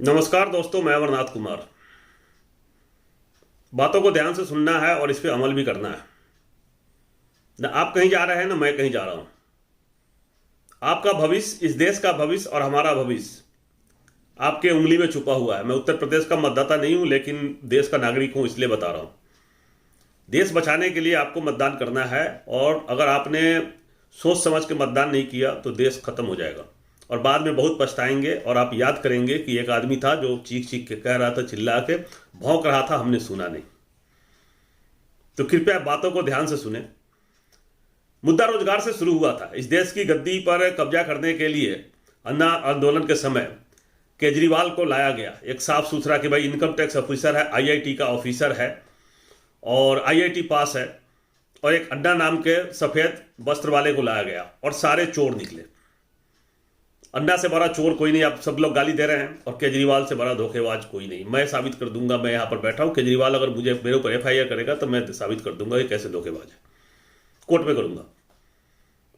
नमस्कार दोस्तों, मैं अमरनाथ कुमार। बातों को ध्यान से सुनना है और इस पे अमल भी करना है। न आप कहीं जा रहे हैं न मैं कहीं जा रहा हूं। आपका भविष्य, इस देश का भविष्य और हमारा भविष्य आपके उंगली में छुपा हुआ है। मैं उत्तर प्रदेश का मतदाता नहीं हूं, लेकिन देश का नागरिक हूं, इसलिए बता रहा हूं। देश बचाने के लिए आपको मतदान करना है, और अगर आपने सोच समझ के मतदान नहीं किया तो देश खत्म हो जाएगा और बाद में बहुत पछताएंगे। और आप याद करेंगे कि एक आदमी था जो चीख चीख के कह रहा था, चिल्ला के भौंक रहा था, हमने सुना नहीं। तो कृपया बातों को ध्यान से सुने। मुद्दा रोजगार से शुरू हुआ था। इस देश की गद्दी पर कब्जा करने के लिए अन्ना आंदोलन के समय केजरीवाल को लाया गया, एक साफ सुथरा कि भाई इनकम टैक्स ऑफिसर है, आईआईटी का ऑफिसर है और आईआईटी पास है, और एक अड्डा नाम के सफेद वस्त्र वाले को लाया गया और सारे चोर निकले। अन्ना से बड़ा चोर कोई नहीं। आप सब लोग गाली दे रहे हैं, और केजरीवाल से बड़ा धोखेबाज कोई नहीं। मैं साबित कर दूंगा। मैं यहां पर बैठा हूं, केजरीवाल अगर मुझे मेरे ऊपर एफआईआर करेगा तो मैं साबित कर दूंगा कि कैसे धोखेबाज है। कोर्ट में करूंगा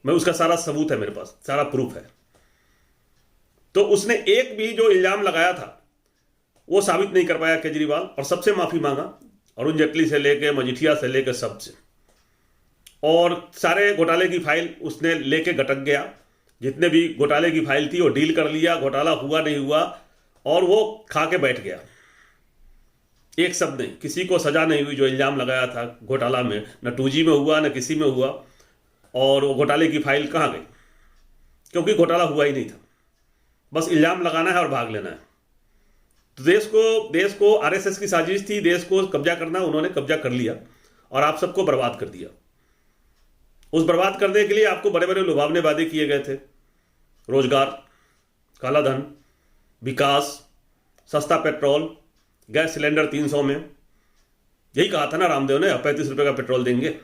मैं, उसका सारा सबूत है मेरे पास, सारा प्रूफ है। तो उसने एक भी जो इल्जाम लगाया था वो साबित नहीं कर पाया केजरीवाल, और सबसे माफी मांगा, अरुण जेटली से लेके मजीठिया से लेके सबसे, और सारे घोटाले की फाइल उसने लेके गटक गया। जितने भी घोटाले की फाइल थी वो डील कर लिया, घोटाला हुआ नहीं हुआ, और वो खा के बैठ गया। एक शब्द नहीं, किसी को सजा नहीं हुई जो इल्जाम लगाया था घोटाला में, न 2G में हुआ न किसी में हुआ। और वो घोटाले की फाइल कहाँ गई? क्योंकि घोटाला हुआ ही नहीं था। बस इल्जाम लगाना है और भाग लेना है। तो देश को आरएसएस की साजिश थी, देश को कब्जा करना। उन्होंने कब्जा कर लिया और आप सबको बर्बाद कर दिया। उस बर्बाद करने के लिए आपको बड़े बड़े लुभावने वादे किए गए थे। रोजगार, काला धन, विकास, सस्ता पेट्रोल, गैस सिलेंडर 300 में। यही कहा था ना रामदेव ने, 35 रुपए का पेट्रोल देंगे।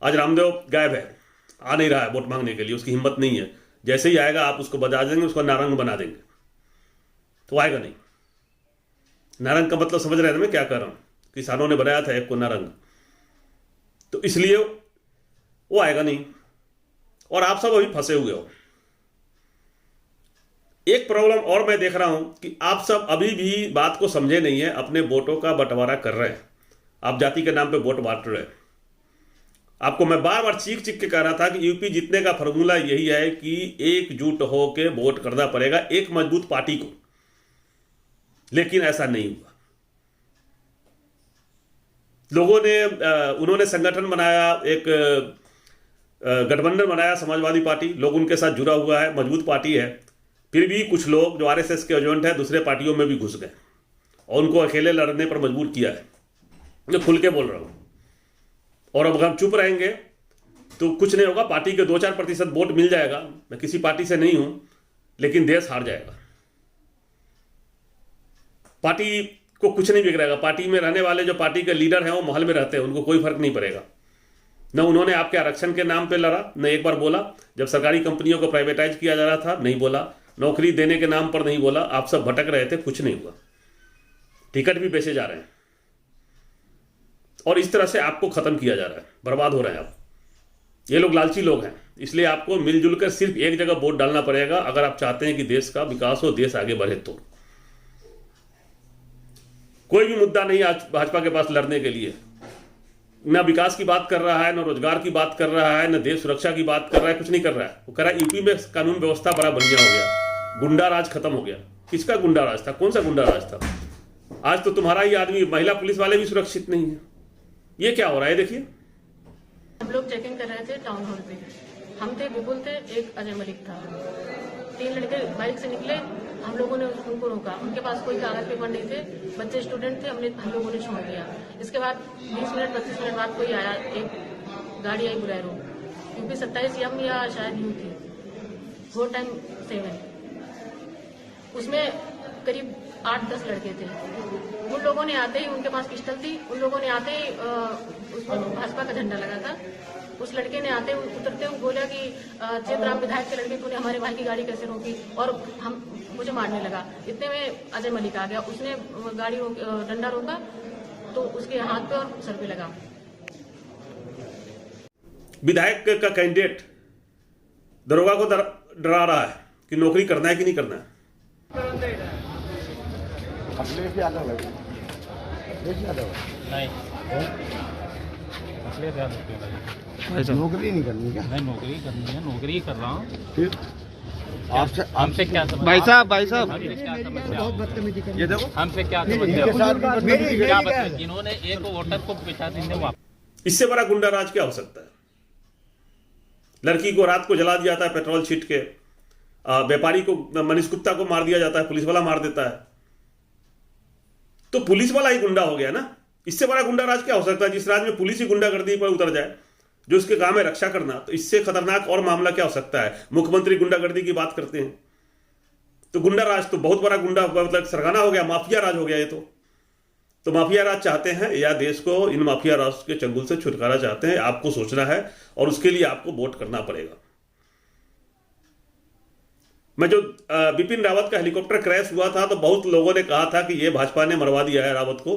आज रामदेव गायब है, आ नहीं रहा है वोट मांगने के लिए, उसकी हिम्मत नहीं है। जैसे ही आएगा आप उसको बजा देंगे, उसको नारंग बना देंगे, तो आएगा नहीं। नारंग का मतलब समझ रहे हैं ना मैं क्या कर रहा हूं? किसानों ने बनाया था एक को नारंग, तो इसलिए वो आएगा नहीं, और आप सब अभी फंसे हुए हो। एक प्रॉब्लम और मैं देख रहा हूं कि आप सब अभी भी बात को समझे नहीं है, अपने वोटों का बंटवारा कर रहे हैं। आप जाति के नाम पे वोट बांट रहे हैं। आपको मैं बार बार चीख चीख के कह रहा था कि यूपी जीतने का फॉर्मूला यही है कि एकजुट होकर वोट करना पड़ेगा, एक मजबूत पार्टी को। लेकिन ऐसा नहीं हुआ। लोगों ने उन्होंने संगठन बनाया, एक गठबंधन बनाया, समाजवादी पार्टी, लोग उनके साथ जुड़ा हुआ है, मजबूत पार्टी है। फिर भी कुछ लोग जो आरएसएस के एजेंट है दूसरे पार्टियों में भी घुस गए और उनको अकेले लड़ने पर मजबूर किया है। जो खुल के बोल रहा हूं। और अब हम चुप रहेंगे तो कुछ नहीं होगा। पार्टी के 2-4% वोट मिल जाएगा। मैं किसी पार्टी से नहीं हूं, लेकिन देश हार जाएगा। पार्टी को कुछ नहीं बिगड़ेगा। पार्टी में रहने वाले जो पार्टी के लीडर हैं वो महल में रहते हैं, उनको कोई फर्क नहीं पड़ेगा। न उन्होंने आपके आरक्षण के नाम पे लड़ा, न एक बार बोला। जब सरकारी कंपनियों को प्राइवेटाइज किया जा रहा था नहीं बोला, नौकरी देने के नाम पर नहीं बोला। आप सब भटक रहे थे, कुछ नहीं हुआ। टिकट भी बेचे जा रहे हैं, और इस तरह से आपको खत्म किया जा रहा है, बर्बाद हो रहे हैं आप। ये लोग लालची लोग हैं, इसलिए आपको मिलजुल कर सिर्फ एक जगह वोट डालना पड़ेगा अगर आप चाहते हैं कि देश का विकास हो, देश आगे बढ़े। तो कोई भी मुद्दा नहीं आज भाजपा के पास लड़ने के लिए। न विकास की बात कर रहा है, न रोजगार की बात कर रहा है, न देश सुरक्षा की बात कर रहा है, कुछ नहीं कर रहा है। वो कह रहा है यूपी में कानून व्यवस्था बड़ा बढ़िया हो गया, गुंडा राज खत्म हो गया। किसका गुंडा राज था? कौन सा गुंडा राज था? आज तो तुम्हारा ही आदमी, महिला पुलिस वाले भी सुरक्षित नहीं है। ये क्या हो रहा है? देखिए, हम लोग चेकिंग कर रहे थे टाउन हॉल पे। हम थे, विपुल थे, एक अजय मलिक था। 3 लड़के बाइक से निकले, हम लोगों ने उनको रोका। उनके पास कोई कागज पेपर नहीं थे, बच्चे स्टूडेंट थे। हम लोगों ने छोड़ दिया। इसके बाद 20 मिनट 25 मिनट बाद कोई आया, एक गाड़ी आई बुलेरो, यूपी 27 एम या शायद यू थी, वो टाइम 7। उसमें करीब 8-10 लड़के थे। उन लोगों ने आते ही, उनके पास पिस्टल थी, उन लोगों ने आते ही उसमें भाजपा का झंडा लगा था। उस लड़के ने आते उतरते हुए बोला कि चेतराम विधायक के लड़के, तूने हमारे भाई की गाड़ी कैसे रोकी? और मुझे मारने लगा। इतने में अजय मलिक आ गया, उसने गाड़ी डंडा रोका तो उसके हाथ पे और सर पे लगा। विधायक का कैंडिडेट दरोगा को डरा रहा है कि नौकरी करना है कि नहीं करना है। अखिलेश यादव है। अखिलेश यादव नहीं अखिलेश यादव क्यों लगे? नौकरी नहीं करनी क्या? नहीं नौकरी करनी है, नौकरी कर रहा हूँ। फिर आपसे हमसे क्या समस्या? भाई साहब हमसे क्या समस्या? ये देखो हमसे क्या इनके समस्या? साथ भी बदतमीजी क्या करी। बता? इन्होंने एक वोटर को पिछा दिन में वापस इससे बड़ा गुंडा राज क्या हो सकता है? लड़की को रात को जला दिया जाता है पेट्रोल छीट के, व्यापारी को, मनीष गुप्ता को मार दिया जाता है, पुलिस वाला मार देता है। तो पुलिस वाला ही गुंडा हो गया ना। इससे बड़ा गुंडा राज क्या हो सकता है? जिस राज में पुलिस ही गुंडागर्दी पर उतर जाए, जो उसके काम है रक्षा करना, तो इससे खतरनाक और मामला क्या हो सकता है? मुख्यमंत्री गुंडागर्दी की बात करते हैं तो गुंडा राज तो बहुत बड़ा गुंडा मतलब सरगना हो गया, माफिया राज हो गया ये तो माफिया राज चाहते हैं या देश को इन माफिया राज के चंगुल से छुटकारा चाहते हैं? आपको सोचना है और उसके लिए आपको वोट करना पड़ेगा। मैं जो बिपिन रावत का हेलीकॉप्टर क्रैश हुआ था तो बहुत लोगों ने कहा था कि ये भाजपा ने मरवा दिया है रावत को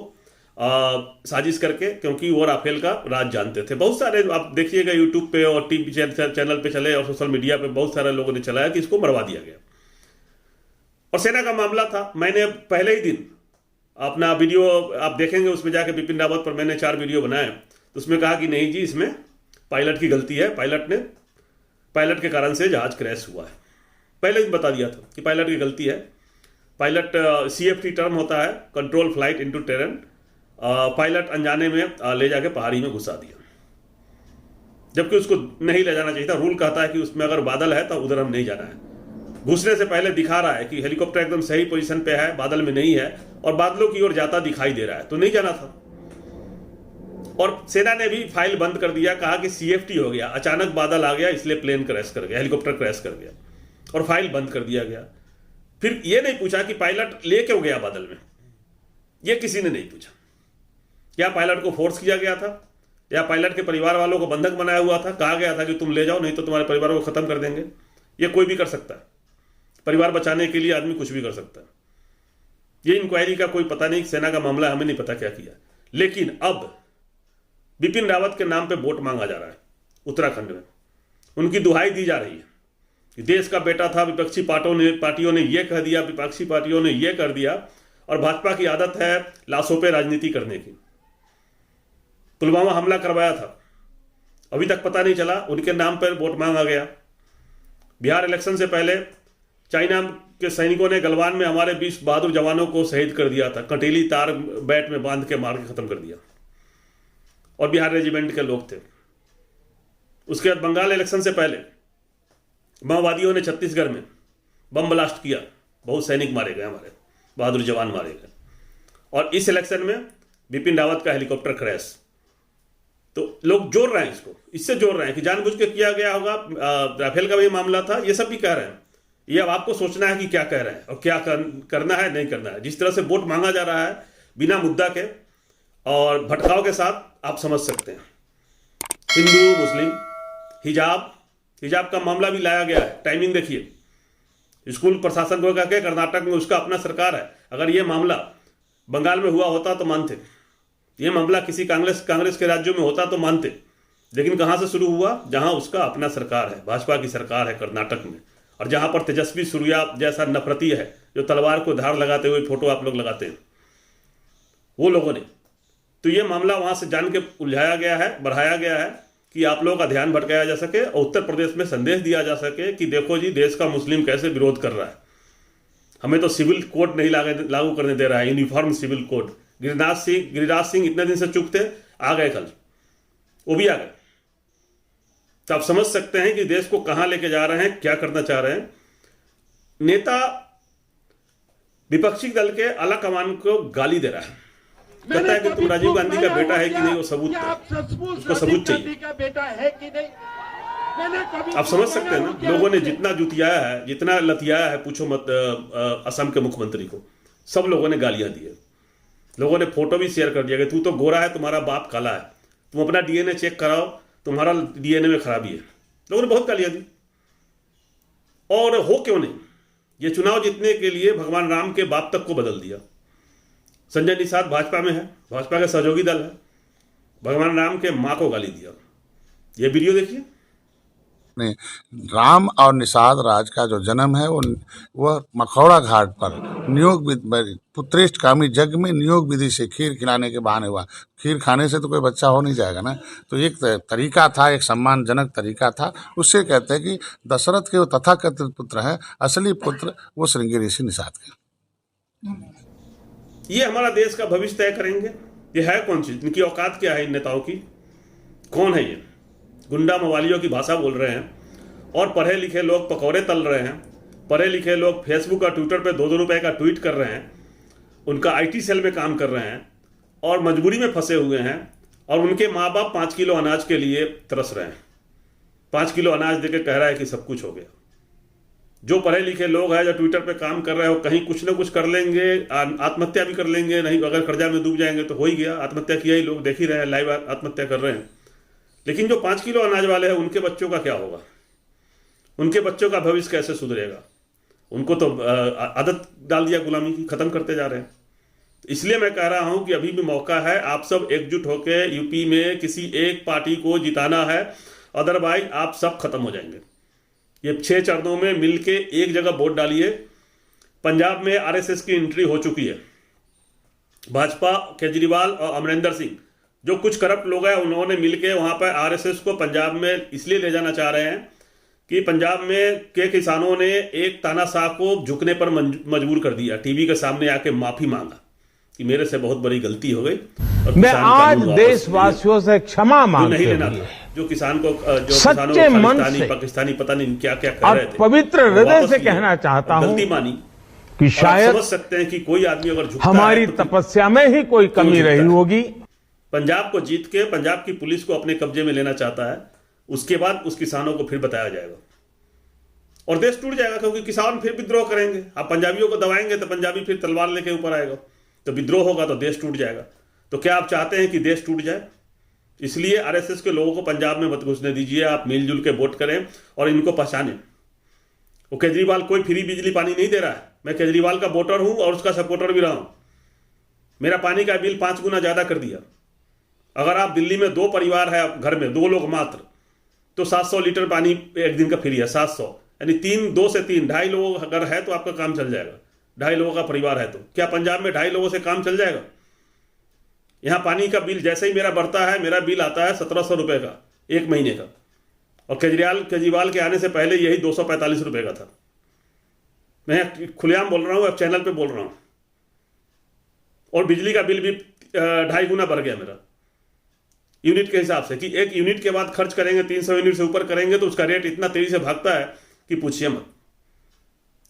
साजिश करके, क्योंकि वो राफेल का राज जानते थे। बहुत सारे आप देखिएगा यूट्यूब पे और टीवी चैनल पे चले और सोशल मीडिया पे बहुत सारे लोगों ने चलाया कि इसको मरवा दिया गया। और सेना का मामला था। मैंने पहले ही दिन अपना वीडियो आप देखेंगे, उसमें जाके बिपिन रावत पर मैंने 4 वीडियो बनाए, तो उसमें कहा कि नहीं जी इसमें पायलट की गलती है, पायलट के कारण से जहाज क्रैश हुआ है। पहले ही बता दिया था कि पायलट की गलती है। पायलट CFT टर्म होता है, control flight into terrain. Pilot अनजाने में ले जाके पहाड़ी में घुसा दिया, जबकि उसको नहीं ले जाना चाहिए था। रूल कहता है कि उसमें अगर बादल है तो उधर हम नहीं जाना है। घुसने से पहले दिखा रहा है कि हेलीकॉप्टर एकदम सही पोजीशन पे है, बादल में नहीं है और बादलों की ओर जाता दिखाई दे रहा है, तो नहीं जाना था। और सेना ने भी फाइल बंद कर दिया, कहा कि CFT हो गया, अचानक बादल आ गया इसलिए प्लेन क्रैश कर गया, हेलीकॉप्टर क्रैश कर गया और फाइल बंद कर दिया गया। फिर यह नहीं पूछा कि पायलट ले क्यों गया बादल में, यह किसी ने नहीं पूछा। क्या पायलट को फोर्स किया गया था या पायलट के परिवार वालों को बंधक बनाया हुआ था? कहा गया था कि तुम ले जाओ नहीं तो तुम्हारे परिवार को खत्म कर देंगे। यह कोई भी कर सकता है, परिवार बचाने के लिए आदमी कुछ भी कर सकता है। ये इंक्वायरी का कोई पता नहीं, सेना का मामला, हमें नहीं पता क्या किया। लेकिन अब बिपिन रावत के नाम पे वोट मांगा जा रहा है उत्तराखंड में, उनकी दुहाई दी जा रही है कि देश का बेटा था, विपक्षी पार्टियों ने यह कह दिया, विपक्षी पार्टियों ने यह कर दिया। और भाजपा की आदत है लाशों पे राजनीति करने की। पुलवामा हमला करवाया था, अभी तक पता नहीं चला, उनके नाम पर वोट मांगा गया। बिहार इलेक्शन से पहले चाइना के सैनिकों ने गलवान में हमारे 20 बहादुर जवानों को शहीद कर दिया था, कंटीली तार बैट में बांध के मार के खत्म कर दिया, और बिहार रेजिमेंट के लोग थे। उसके बाद बंगाल इलेक्शन से पहले माओवादियों ने छत्तीसगढ़ में बम ब्लास्ट किया, बहुत सैनिक मारे गए, हमारे बहादुर जवान मारे गए। और इस इलेक्शन में बिपिन रावत का हेलीकॉप्टर क्रैश, तो लोग जोड़ रहे हैं इसको, इससे जोड़ रहे हैं कि जानबूझ के किया गया होगा। राफेल का भी मामला था, ये सब भी कह रहे हैं। ये अब आपको सोचना है कि क्या कह रहे हैं और क्या करना है, नहीं करना है। जिस तरह से वोट मांगा जा रहा है बिना मुद्दा के और भटकाव के साथ, आप समझ सकते हैं। हिंदू मुस्लिम, हिजाब का मामला भी लाया गया है। टाइमिंग देखिए, स्कूल प्रशासन को कहकर कर्नाटक में उसका अपना सरकार है। अगर ये मामला बंगाल में हुआ होता तो मानते, ये मामला किसी कांग्रेस के राज्यों में होता तो मानते। लेकिन कहां से शुरू हुआ? जहां उसका अपना सरकार है, भाजपा की सरकार है कर्नाटक में, और जहां पर तेजस्वी सूर्या जैसा नफरती है, जो तलवार को धार लगाते हुए फोटो आप लोग लगाते हैं, वो लोगों ने। तो ये मामला वहां से जान के उलझाया गया है, बढ़ाया गया है कि आप लोगों का ध्यान भटकाया जा सके और उत्तर प्रदेश में संदेश दिया जा सके कि देखो जी, देश का मुस्लिम कैसे विरोध कर रहा है। हमें तो सिविल कोड नहीं लागू करने दे रहा है, uniform civil code. Giriraj Singh इतने दिन से चुप थे, आ गए कल, वो भी आ गए। तो आप समझ सकते हैं कि देश को कहां लेके जा रहे हैं, क्या करना चाह रहे हैं। नेता विपक्षी दल के आला कमान को गाली दे रहा है, कहता है कि तुम राजीव गांधी का बेटा है कि नहीं, वो सबूत दो, उसको सबूत चाहिए। आप समझ सकते हैं ना, लोगों ने जितना जुतियाया है, जितना लतियाया है, पूछो मत असम के मुख्यमंत्री को। सब लोगों ने गालियां दी है, लोगों ने फोटो भी शेयर कर दिया कि तू तो गोरा है, तुम्हारा बाप काला है, तुम अपना DNA चेक कराओ, तुम्हारा DNA में खराबी है। लोगों ने बहुत गालियां दी। और हो क्यों नहीं, ये चुनाव जीतने के लिए भगवान राम के बाप तक को बदल दिया। संजय निषाद भाजपा में है, भाजपा का सहयोगी दल है, भगवान राम के मां को गाली दिया। ये वीडियो देखिए। अपने राम और निषाद राज का जो जन्म है वह मखौड़ा घाट पर पुत्रेष्ट कामी यज्ञ में नियोग विधि से खीर खिलाने के बहाने हुआ। खीर खाने से तो कोई बच्चा हो नहीं जाएगा ना, तो एक तरीका था, एक सम्मानजनक तरीका था। उससे कहते हैं कि दशरथ के वो तथाकथित पुत्र है, असली पुत्र वो श्रृंगी ऋषि निषाद के। ये हमारा देश का भविष्य तय करेंगे। ये है कौन चीज? इनकी औकात क्या है? इन नेताओं की कौन है? ये गुंडा मवालियों की भाषा बोल रहे हैं और पढ़े लिखे लोग पकौड़े तल रहे हैं। पढ़े लिखे लोग फेसबुक और ट्विटर पे 2-2 रुपए का ट्वीट कर रहे हैं। उनका आईटी सेल में काम कर रहे हैं और मजबूरी में फंसे हुए हैं, और उनके माँ बाप 5 किलो अनाज के लिए तरस रहे हैं। 5 किलो अनाज देके कह रहा है कि सब कुछ हो गया। जो पढ़े लिखे लोग हैं, जो ट्विटर पे काम कर रहे हो, कहीं कुछ ना कुछ कर लेंगे, आत्महत्या भी कर लेंगे, नहीं अगर कर्जा में डूब जाएंगे तो हो ही गया। आत्महत्या किया ही, लोग देख ही रहे हैं, लाइव आत्महत्या कर रहे हैं। लेकिन जो 5 किलो अनाज वाले हैं, उनके बच्चों का क्या होगा? उनके बच्चों का भविष्य कैसे सुधरेगा? उनको तो आदत डाल दिया गुलामी की, खत्म करते जा रहे हैं। इसलिए मैं कह रहा हूं कि अभी भी मौका है, आप सब एकजुट होकर यूपी में किसी एक पार्टी को जिताना है, अदरवाइज आप सब खत्म हो जाएंगे। ये 6 चरणों में मिलके एक जगह वोट डालिए। पंजाब में आरएसएस की एंट्री हो चुकी है। भाजपा, केजरीवाल और अमरिंदर सिंह, जो कुछ करप्ट लोग हैं, उन्होंने मिलके वहां पर आरएसएस को पंजाब में इसलिए ले जाना चाह रहे हैं कि पंजाब में के किसानों ने एक तानाशाह को झुकने पर मजबूर कर दिया। टीवी के सामने आके माफी मांगा कि मेरे से बहुत बड़ी गलती हो गई। मैं आज देशवासियों से क्षमा मांगते हुए जो किसान को, जो सच्चे मन से, पाकिस्तानी पता नहीं क्या क्या कह रहे थे, पवित्र हृदय से कहना चाहता हूं गलती मानी कि शायद समझ सकते हैं कि कोई आदमी अगर झुकता हमारी है तो तपस्या में ही कोई कमी रही होगी। पंजाब को जीत के पंजाब की पुलिस को अपने कब्जे में लेना चाहता है। उसके बाद उस किसानों को फिर बताया जाएगा और देश टूट जाएगा, क्योंकि किसान फिर विद्रोह करेंगे। आप पंजाबियों को दबाएंगे तो पंजाबी फिर तलवार लेके ऊपर आएगा, तो विद्रोह होगा तो देश टूट जाएगा। तो क्या आप चाहते हैं कि देश टूट जाए? इसलिए आरएसएस के लोगों को पंजाब में मत घुसने दीजिए। आप मिलजुल के वोट करें और इनको पहचानें। वो केजरीवाल कोई फ्री बिजली पानी नहीं दे रहा है। मैं केजरीवाल का वोटर हूं और उसका सपोर्टर भी रहा हूं। मेरा पानी का बिल 5 गुना ज्यादा कर दिया। अगर आप दिल्ली में 2 परिवार है, घर में 2 लोग मात्र, तो 700 लीटर पानी एक दिन का फ्री है। 700 यानी 2 से 3 2.5 लोग अगर है तो आपका काम चल जाएगा। 2.5 लोगों का परिवार है तो क्या पंजाब में 2.5 लोगों से काम चल जाएगा? यहां पानी का बिल जैसे ही मेरा बढ़ता है, मेरा बिल आता है 1700 रुपए का 1 महीने का, और केजरीवाल के आने से पहले यही 245 रुपए का था। मैं खुलेआम बोल रहा हूं, अब चैनल पे बोल रहा हूं। और बिजली का बिल भी 2.5 गुना बढ़ गया मेरा, यूनिट के हिसाब से, कि 1 यूनिट के बाद खर्च करेंगे, 300 यूनिट से ऊपर करेंगे तो उसका रेट इतना तेजी से भागता है कि पूछिए मत।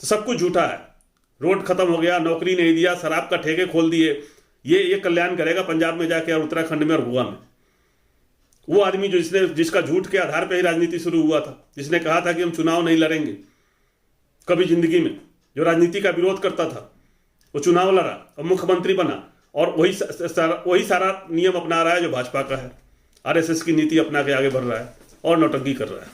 तो सब कुछ झूठा है। रोड खत्म हो गया, नौकरी नहीं दिया, शराब का ठेके खोल दिए। ये कल्याण करेगा पंजाब में जाके और उत्तराखंड में और गोवा में। वो आदमी जिसका झूठ के आधार पर ही राजनीति शुरू हुआ था, जिसने कहा था कि हम चुनाव नहीं लड़ेंगे कभी जिंदगी में, जो राजनीति का विरोध करता था, वो चुनाव लड़ा और मुख्यमंत्री बना, और वही सारा नियम अपना रहा है जो भाजपा का है। आरएसएस की नीति अपना के आगे बढ़ रहा है और नौटंकी कर रहा है।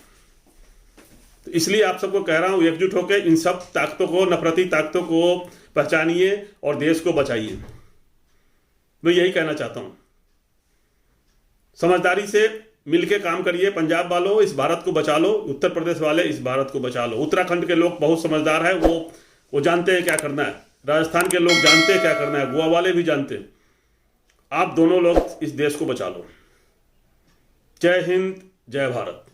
तो इसलिए आप सबको कह रहा हूं, एकजुट होकर इन सब ताकतों को, नफरती ताकतों को पहचानिए और देश को बचाइए। मैं यही कहना चाहता हूं। समझदारी से मिलके काम करिए। पंजाब वालों, इस भारत को बचा लो। उत्तर प्रदेश वाले, इस भारत को बचा लो। उत्तराखंड के लोग बहुत समझदार है, वो जानते हैं क्या करना है। राजस्थान के लोग जानते हैं क्या करना है, गोवा वाले भी जानते हैं। आप दोनों लोग इस देश को बचा लो। जय हिंद, जय भारत।